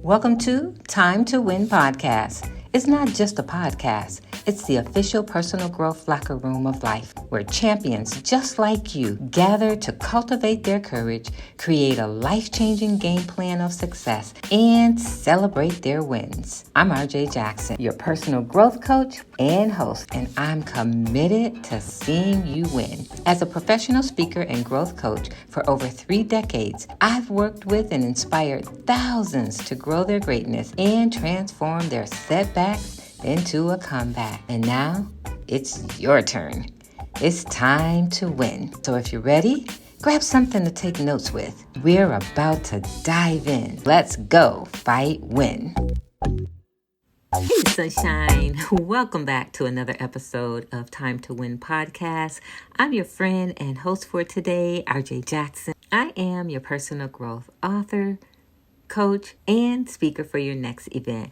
Welcome to Time to Win podcast. It's not just a podcast. It's the official personal growth locker room of life where champions just like you gather to cultivate their courage, create a life-changing game plan of success, and celebrate their wins. I'm RJ Jackson, your personal growth coach and host, and I'm committed to seeing you win. As a professional speaker and growth coach for over 3 decades, I've worked with and inspired thousands to grow their greatness and transform their setbacks into a comeback. And now it's your turn. It's time to win. So if you're ready, grab something to take notes with. We're about to dive in. Let's go. Fight, win. Hey, sunshine. Welcome back to another episode of Time to Win podcast. I'm your friend and host for today, RJ Jackson. I am your personal growth author, coach, and speaker for your next event.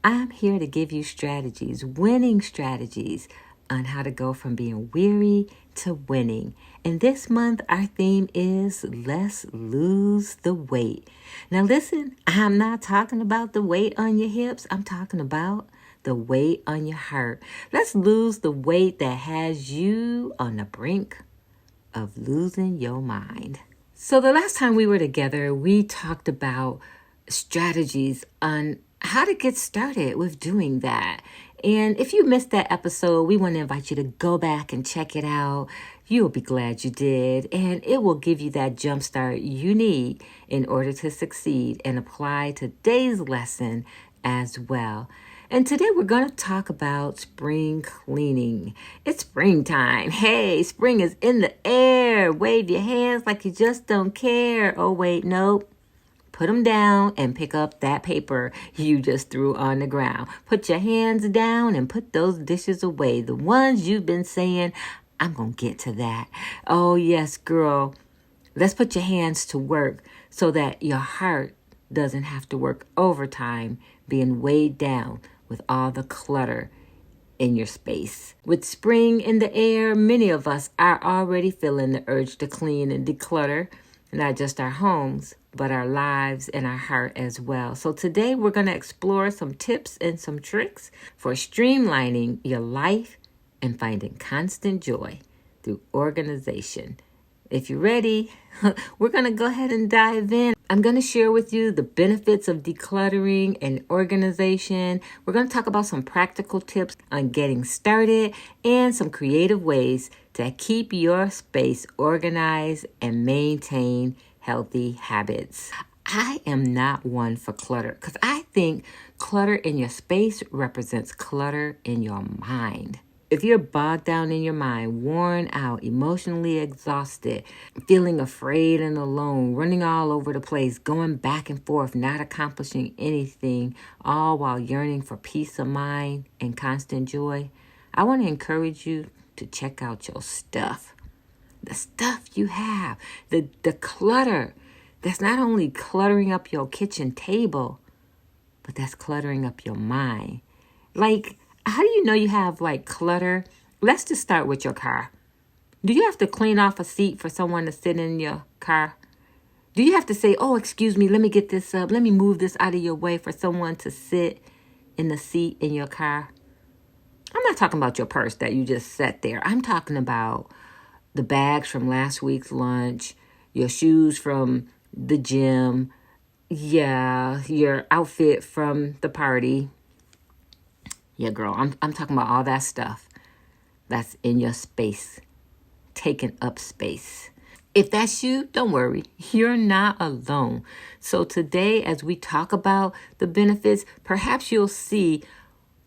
I'm here to give you strategies, winning strategies on how to go from being weary to winning. And this month, our theme is let's lose the weight. Now listen, I'm not talking about the weight on your hips. I'm talking about the weight on your heart. Let's lose the weight that has you on the brink of losing your mind. So the last time we were together, we talked about strategies on how to get started with doing that. And if you missed that episode, we want to invite you to go back and check it out. You'll be glad you did. And it will give you that jump start you need in order to succeed and apply today's lesson as well. And today we're going to talk about spring cleaning. It's springtime. Hey, spring is in the air. Wave your hands like you just don't care. Oh, wait, nope. Put them down and pick up that paper you just threw on the ground. Put your hands down and put those dishes away. The ones you've been saying, I'm going to get to that. Oh, yes, girl. Let's put your hands to work so that your heart doesn't have to work overtime being weighed down with all the clutter in your space. With spring in the air, many of us are already feeling the urge to clean and declutter, not just our homes, but our lives and our heart as well. So today we're going to explore some tips and some tricks for streamlining your life and finding constant joy through organization. If you're ready, we're going to go ahead and dive in. I'm going to share with you the benefits of decluttering and organization. We're going to talk about some practical tips on getting started and some creative ways to keep your space organized and maintain healthy habits. I am not one for clutter because I think clutter in your space represents clutter in your mind. If you're bogged down in your mind, worn out, emotionally exhausted, feeling afraid and alone, running all over the place, going back and forth, not accomplishing anything, all while yearning for peace of mind and constant joy, I want to encourage you to check out your stuff. The stuff you have, the clutter that's not only cluttering up your kitchen table, but that's cluttering up your mind. Like, how do you know you have clutter? Let's just start with your car. Do you have to clean off a seat for someone to sit in your car? Do you have to say, oh, excuse me, let me get this up. Let me move this out of your way for someone to sit in the seat in your car? I'm not talking about your purse that you just set there. I'm talking about the bags from last week's lunch, your shoes from the gym, your outfit from the party. Yeah, girl, I'm talking about all that stuff that's in your space, taking up space. If that's you, don't worry. You're not alone. So today, as we talk about the benefits, perhaps you'll see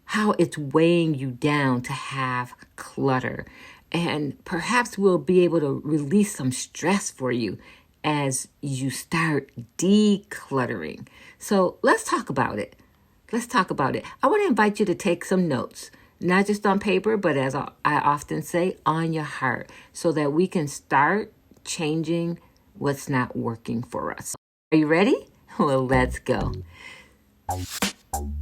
how it's weighing you down to have clutter. And perhaps we'll be able to release some stress for you as you start decluttering. So let's talk about it. I want to invite you to take some notes, not just on paper, but as I often say, on your heart, so that we can start changing what's not working for us. Are you ready? Well, let's go.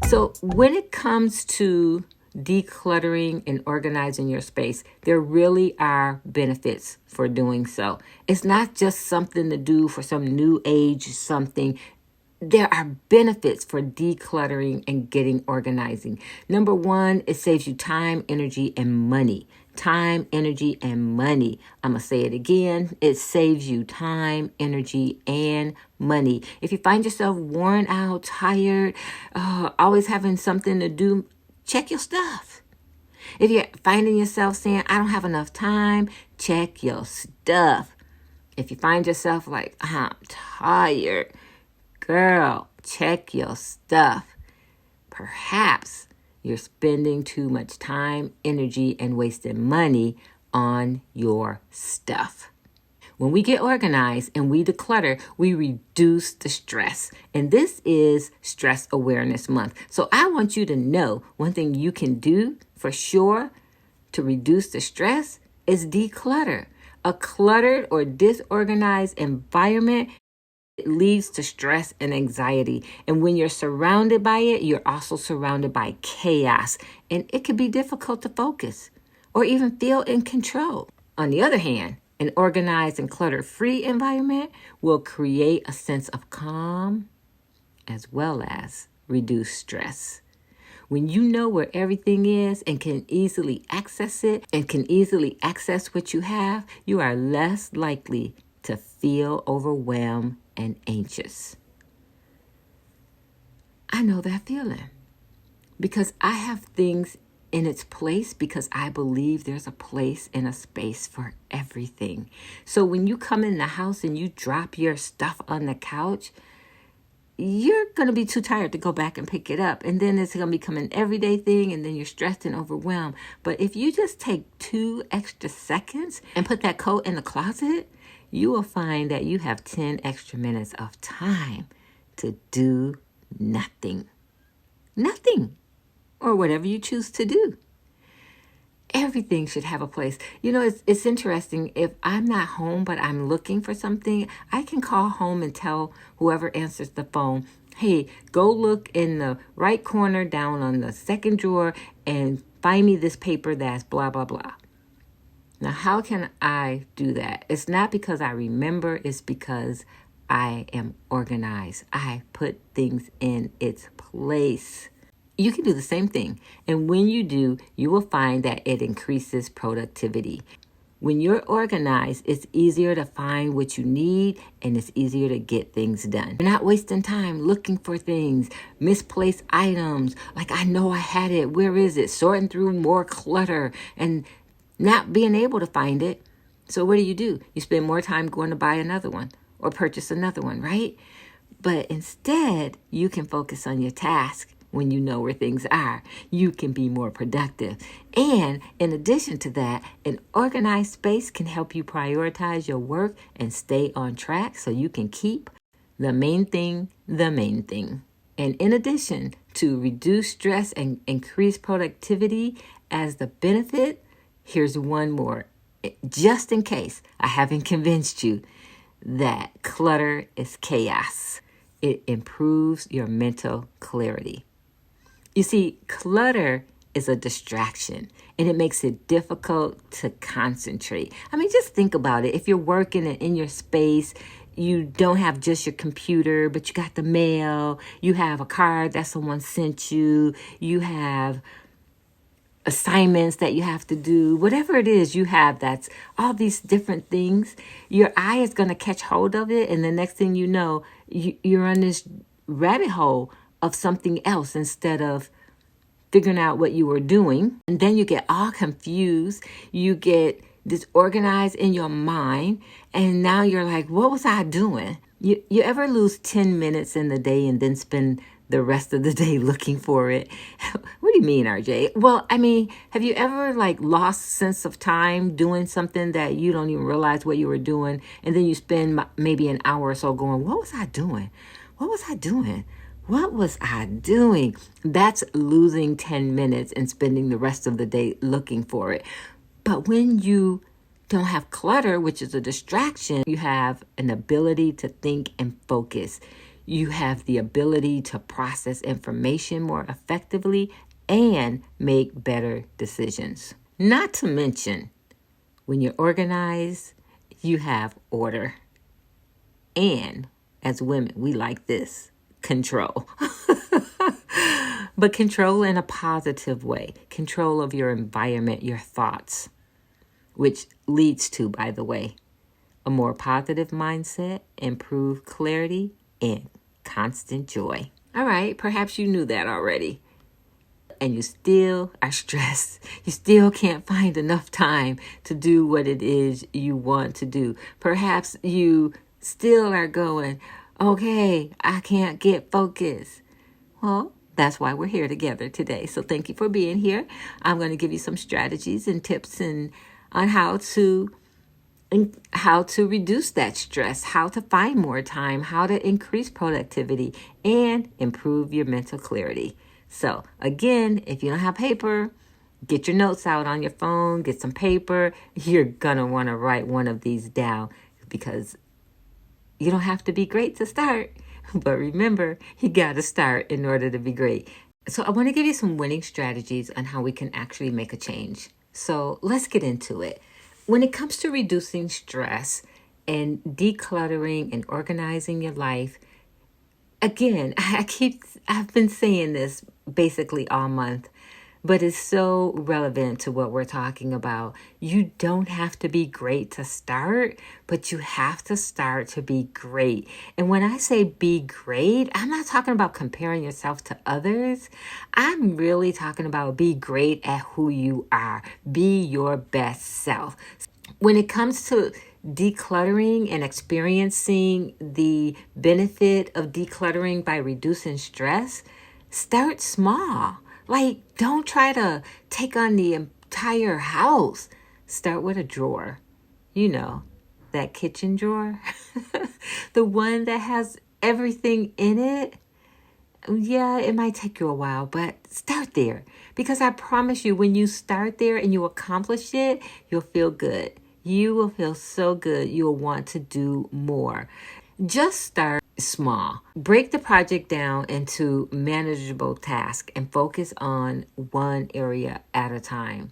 So when it comes to decluttering and organizing your space, there really are benefits for doing so. It's not just something to do for some new age something. there are benefits for decluttering and getting organizing. Number one, it saves you time, energy, and money. Time, energy, and money. I'm going to say it again. It saves you time, energy, and money. If you find yourself worn out, tired, always having something to do, check your stuff. If you're finding yourself saying, I don't have enough time, check your stuff. If you find yourself like, I'm tired, girl, check your stuff. Perhaps you're spending too much time, energy, and wasting money on your stuff. When we get organized and we declutter, we reduce the stress. And this is Stress Awareness Month. So I want you to know one thing you can do for sure to reduce the stress is declutter. A cluttered or disorganized environment, it leads to stress and anxiety. And when you're surrounded by it, you're also surrounded by chaos. And it can be difficult to focus or even feel in control. On the other hand, an organized and clutter-free environment will create a sense of calm as well as reduce stress. When you know where everything is and can easily access it and can easily access what you have, you are less likely to feel overwhelmed and anxious. I know that feeling because I have things in its place because I believe there's a place and a space for everything. So when you come in the house and you drop your stuff on the couch, you're going to be too tired to go back and pick it up. And then it's going to become an everyday thing and then you're stressed and overwhelmed. But if you just take 2 extra seconds and put that coat in the closet, you will find that you have 10 extra minutes of time to do nothing. Nothing. Or whatever you choose to do. Everything should have a place. You know, it's interesting. If I'm not home, but I'm looking for something, I can call home and tell whoever answers the phone, hey, go look in the right corner down on the second drawer and find me this paper that's blah, blah, blah. Now, how can I do that? It's not because I remember. It's because I am organized. I put things in its place. You can do the same thing. And when you do, you will find that it increases productivity. When you're organized, it's easier to find what you need and it's easier to get things done. You're not wasting time looking for things, misplaced items. Like, I know I had it. Where is it? Sorting through more clutter and not being able to find it. So what do? You spend more time going to buy another one or purchase another one, right? But instead, you can focus on your task. When you know where things are, you can be more productive. And in addition to that, an organized space can help you prioritize your work and stay on track so you can keep the main thing the main thing. And in addition to reduce stress and increase productivity as the benefit, here's one more, just in case I haven't convinced you that clutter is chaos. It improves your mental clarity. You see, clutter is a distraction and it makes it difficult to concentrate. I mean, just think about it. If you're working in your space, you don't have just your computer, but you got the mail, you have a card that someone sent you, you have assignments that you have to do, whatever it is you have, that's all these different things, your eye is going to catch hold of it. And the next thing you know, you're on this rabbit hole of something else instead of figuring out what you were doing. And then you get all confused. You get disorganized in your mind. And now you're like, what was I doing? You ever lose 10 minutes in the day and then spend the rest of the day looking for it? What do you mean, RJ? Well, I mean, have you ever lost sense of time doing something that you don't even realize what you were doing? And then you spend maybe an hour or so going, what was I doing? What was I doing? What was I doing? That's losing 10 minutes and spending the rest of the day looking for it. But when you don't have clutter, which is a distraction, you have an ability to think and focus. You have the ability to process information more effectively and make better decisions. Not to mention, when you're organized, you have order. And as women, we like this. control. But control in a positive way. Control of your environment, your thoughts, which leads to, by the way, a more positive mindset, improved clarity, and constant joy. All right, perhaps you knew that already. And you still are stressed. You still can't find enough time to do what it is you want to do. Perhaps you still are going, okay, I can't get focused. Well, that's why we're here together today. So thank you for being here. I'm going to give you some strategies and tips on how to reduce that stress, how to find more time, how to increase productivity, and improve your mental clarity. So again, if you don't have paper, get your notes out on your phone, get some paper. You're going to want to write one of these down because you don't have to be great to start. But remember, you got to start in order to be great. So I want to give you some winning strategies on how we can actually make a change. So let's get into it. When it comes to reducing stress and decluttering and organizing your life, again, I've been saying this basically all month, but it's so relevant to what we're talking about. You don't have to be great to start, but you have to start to be great. And when I say be great, I'm not talking about comparing yourself to others. I'm really talking about be great at who you are. Be your best self. When it comes to decluttering and experiencing the benefit of decluttering by reducing stress, start small. Like, don't try to take on the entire house. Start with a drawer. You know, that kitchen drawer. The one that has everything in it. Yeah, it might take you a while, but start there. Because I promise you, when you start there and you accomplish it, you'll feel good. You will feel so good. You'll want to do more. Just start small. Break the project down into manageable tasks and focus on one area at a time.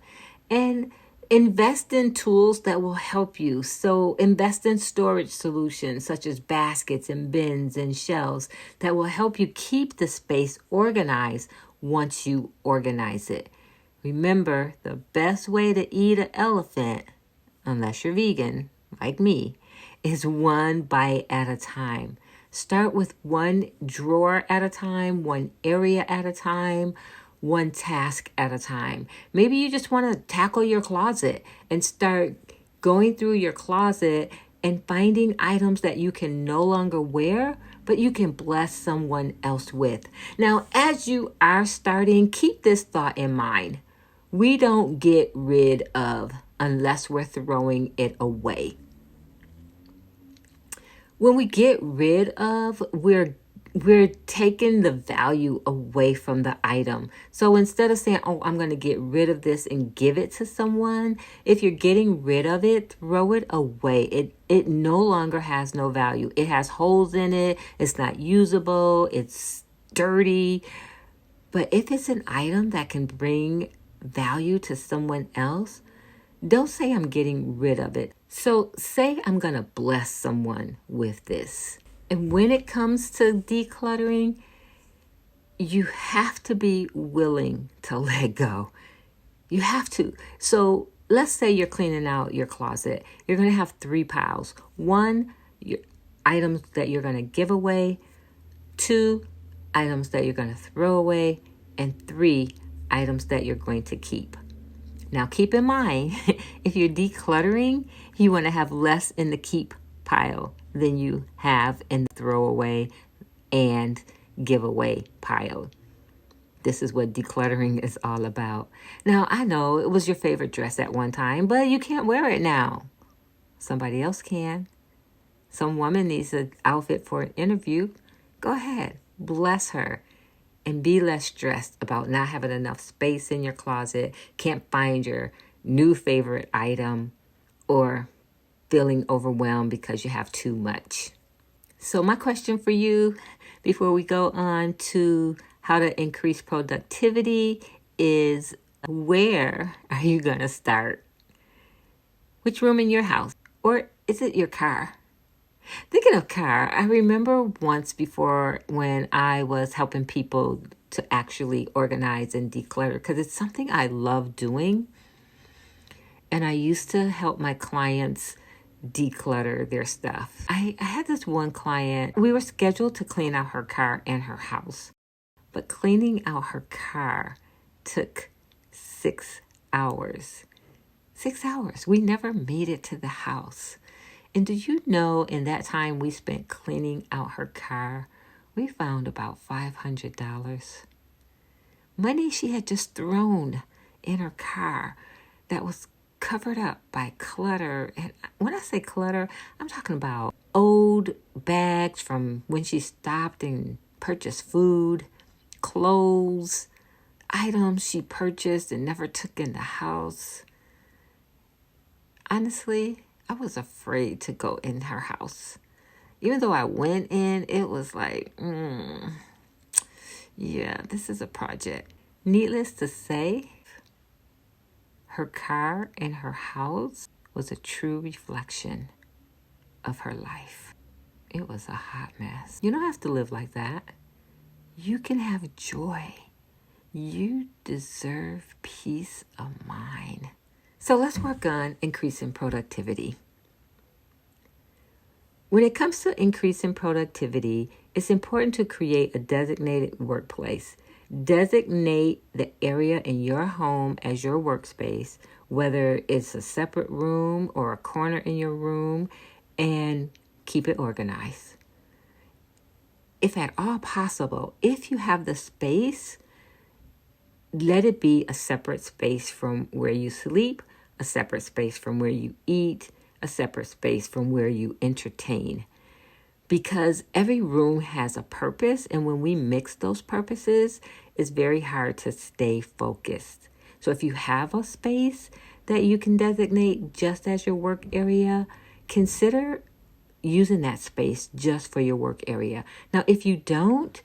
And invest in tools that will help you. So invest in storage solutions such as baskets and bins and shelves that will help you keep the space organized once you organize it. Remember, the best way to eat an elephant, unless you're vegan like me, is one bite at a time. Start with one drawer at a time, one area at a time, one task at a time. Maybe you just want to tackle your closet and start going through your closet and finding items that you can no longer wear, but you can bless someone else with. Now, as you are starting, keep this thought in mind. We don't get rid of unless we're throwing it away. When we get rid of, we're taking the value away from the item. So instead of saying, oh, I'm going to get rid of this and give it to someone, if you're getting rid of it, throw it away. It no longer has no value. It has holes in it. It's not usable. It's dirty. But if it's an item that can bring value to someone else, don't say I'm getting rid of it. So say I'm going to bless someone with this. And when it comes to decluttering, you have to be willing to let go. You have to. So let's say you're cleaning out your closet. You're going to have 3 piles. 1, your items that you're going to give away. 2, items that you're going to throw away. And 3, items that you're going to keep. Now, keep in mind, if you're decluttering, you want to have less in the keep pile than you have in the throwaway and giveaway pile. This is what decluttering is all about. Now, I know it was your favorite dress at one time, but you can't wear it now. Somebody else can. Some woman needs an outfit for an interview. Go ahead, bless her. And be less stressed about not having enough space in your closet, can't find your new favorite item, or feeling overwhelmed because you have too much. So my question for you before we go on to how to increase productivity is, where are you going to start? Which room in your house? Or is it your car? Thinking of car, I remember once before when I was helping people to actually organize and declutter, because it's something I love doing. And I used to help my clients declutter their stuff. I had this one client, we were scheduled to clean out her car and her house, but cleaning out her car took 6 hours. 6 hours. We never made it to the house. And do you know, in that time we spent cleaning out her car, we found about $500. Money she had just thrown in her car that was covered up by clutter. And when I say clutter, I'm talking about old bags from when she stopped and purchased food, clothes, items she purchased and never took in the house. Honestly, I was afraid to go in her house. Even though I went in, it was like, yeah, this is a project. Needless to say, her car and her house was a true reflection of her life. It was a hot mess. You don't have to live like that. You can have joy. You deserve peace of mind. So let's work on increasing productivity. When it comes to increasing productivity, it's important to create a designated workplace. Designate the area in your home as your workspace, whether it's a separate room or a corner in your room, and keep it organized. If at all possible, if you have the space, let it be a separate space from where you sleep, a separate space from where you eat, a separate space from where you entertain. Because every room has a purpose, and when we mix those purposes, it's very hard to stay focused. So if you have a space that you can designate just as your work area, consider using that space just for your work area. Now, if you don't,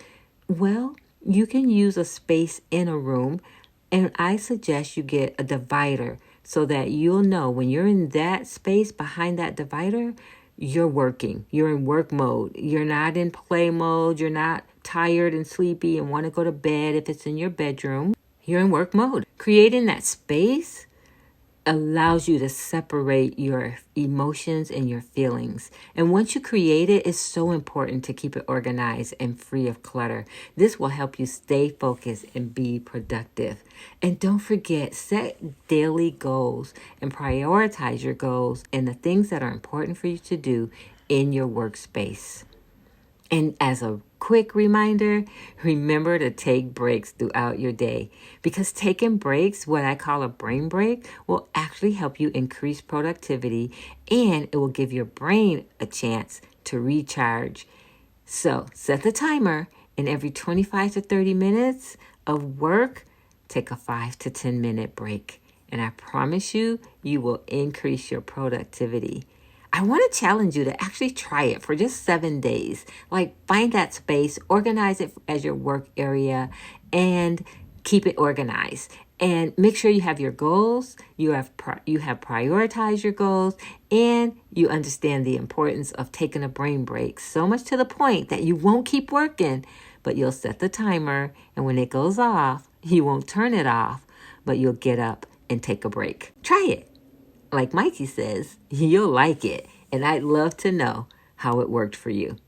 well, you can use a space in a room, and I suggest you get a divider so that you'll know when you're in that space behind that divider, you're working. You're in work mode. You're not in play mode. You're not tired and sleepy and want to go to bed if it's in your bedroom. You're in work mode. Creating that space allows you to separate your emotions and your feelings. And once you create it, it's so important to keep it organized and free of clutter. This will help you stay focused and be productive. And don't forget, set daily goals and prioritize your goals and the things that are important for you to do in your workspace. And as a quick reminder, remember to take breaks throughout your day, because taking breaks, what I call a brain break, will actually help you increase productivity, and it will give your brain a chance to recharge. So set the timer, and every 25 to 30 minutes of work, take a 5 to 10 minute break. And I promise you, you will increase your productivity. I want to challenge you to actually try it for just 7 days. Like, find that space, organize it as your work area, and keep it organized. And make sure you have your goals, you have prioritized your goals, and you understand the importance of taking a brain break, so much to the point that you won't keep working, but you'll set the timer, and when it goes off, you won't turn it off, but you'll get up and take a break. Try it. Like Mikey says, you'll like it, and I'd love to know how it worked for you.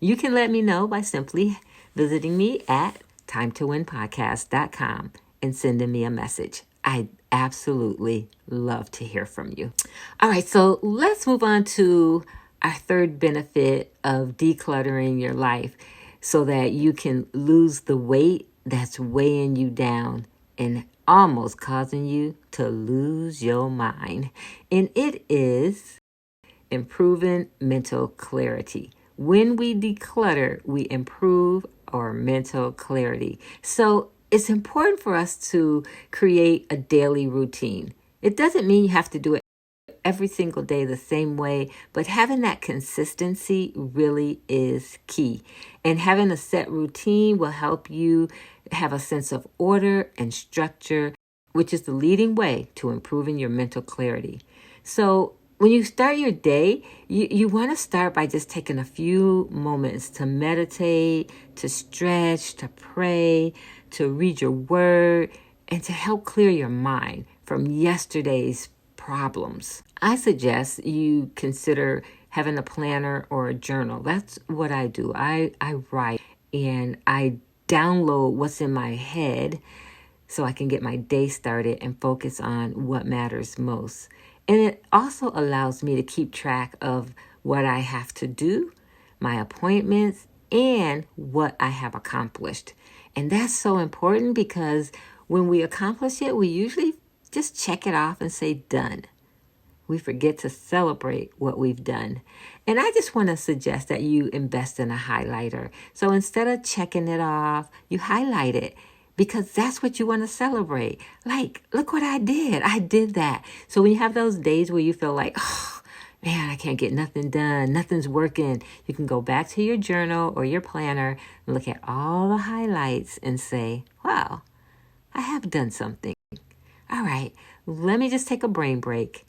You can let me know by simply visiting me at timetowinpodcast.com and sending me a message. I'd absolutely love to hear from you. All right, so let's move on to our third benefit of decluttering your life so that you can lose the weight that's weighing you down and almost causing you to lose your mind. And it is improving mental clarity. When we declutter, we improve our mental clarity. So it's important for us to create a daily routine. It doesn't mean you have to do it every single day the same way, but having that consistency really is key. And having a set routine will help you have a sense of order and structure, which is the leading way to improving your mental clarity. So when you start your day, you want to start by just taking a few moments to meditate, to stretch, to pray, to read your word, and to help clear your mind from yesterday's problems. I suggest you consider having a planner or a journal. That's what I do. I write and I download what's in my head so I can get my day started and focus on what matters most. And it also allows me to keep track of what I have to do, my appointments, and what I have accomplished. And that's so important because when we accomplish it, we usually just check it off and say done. We forget to celebrate what we've done. And I just want to suggest that you invest in a highlighter. So instead of checking it off, you highlight it. Because that's what you want to celebrate. Like, look what I did. I did that. So when you have those days where you feel like, oh, man, I can't get nothing done. Nothing's working. You can go back to your journal or your planner and look at all the highlights and say, wow, I have done something. All right, let me just take a brain break,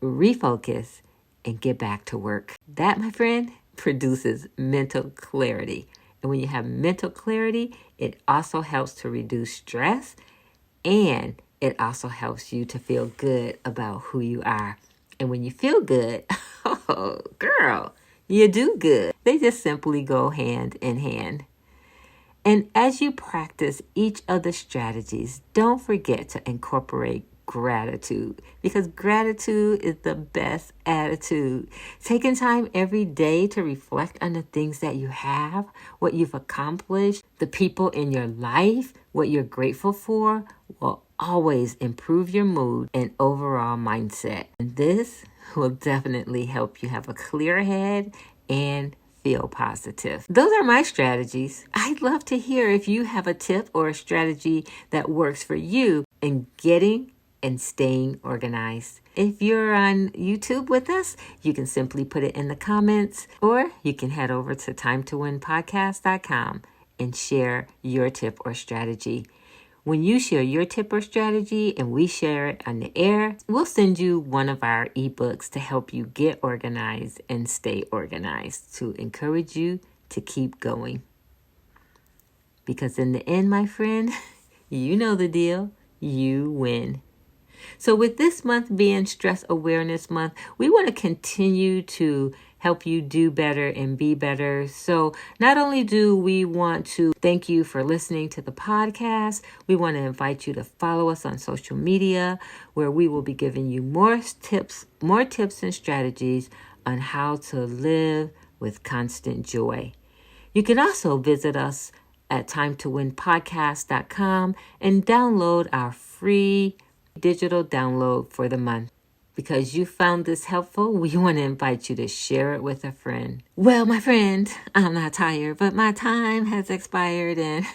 refocus, and get back to work. That, my friend, produces mental clarity. And when you have mental clarity, it also helps to reduce stress, and it also helps you to feel good about who you are. And when you feel good, oh, girl, you do good. They just simply go hand in hand. And as you practice each of the strategies, don't forget to incorporate gratitude, because gratitude is the best attitude. Taking time every day to reflect on the things that you have, what you've accomplished, the people in your life, what you're grateful for, will always improve your mood and overall mindset. And this will definitely help you have a clear head and feel positive. Those are my strategies. I'd love to hear if you have a tip or a strategy that works for you in getting and staying organized. If you're on YouTube with us, you can simply put it in the comments, or you can head over to timetowinpodcast.com and share your tip or strategy. When you share your tip or strategy and we share it on the air, we'll send you one of our ebooks to help you get organized and stay organized, to encourage you to keep going. Because in the end, my friend, you know the deal, you win. So with this month being Stress Awareness Month, we want to continue to help you do better and be better. So not only do we want to thank you for listening to the podcast, we want to invite you to follow us on social media, where we will be giving you more tips and strategies on how to live with constant joy. You can also visit us at timetowinpodcast.com and download our free digital download for the month. Because you found this helpful, we want to invite you to share it with a friend. Well, my friend, I'm not tired, but my time has expired and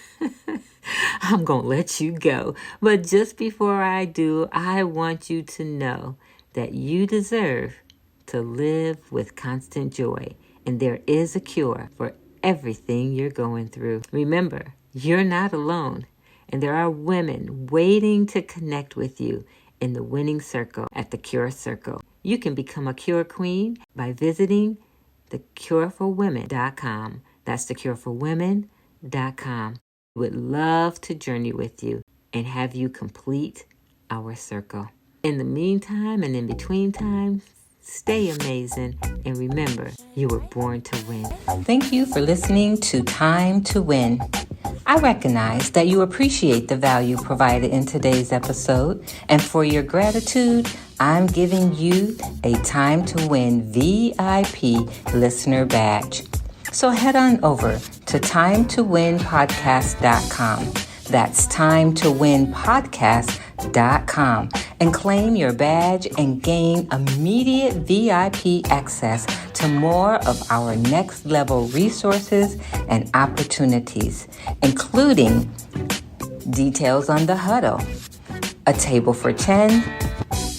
I'm going to let you go. But just before I do, I want you to know that you deserve to live with constant joy. And there is a cure for everything you're going through. Remember, you're not alone. And there are women waiting to connect with you in the winning circle at the Cure Circle. You can become a Cure Queen by visiting thecureforwomen.com. That's thecureforwomen.com. We would love to journey with you and have you complete our circle. In the meantime and in between times, stay amazing, and remember, you were born to win. Thank you for listening to Time to Win. I recognize that you appreciate the value provided in today's episode, and for your gratitude, I'm giving you a Time to Win VIP listener badge. So head on over to timetowinpodcast.com. That's timetowinpodcast.com and claim your badge and gain immediate VIP access to more of our next level resources and opportunities, including details on the huddle, a table for 10,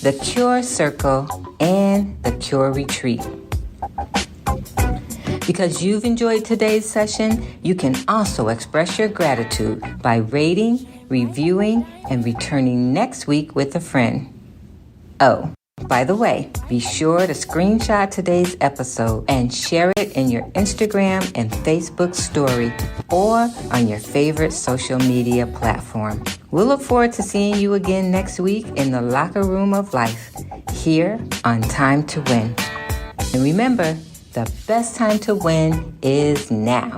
the Cure Circle, and the Cure Retreat. Because you've enjoyed today's session, you can also express your gratitude by rating, reviewing, and returning next week with a friend. Oh, By the way, be sure to screenshot today's episode and share it in your Instagram and Facebook story or on your favorite social media platform. We'll look forward to seeing you again next week in the locker room of life, here on Time to Win. And remember, the best time to win is now.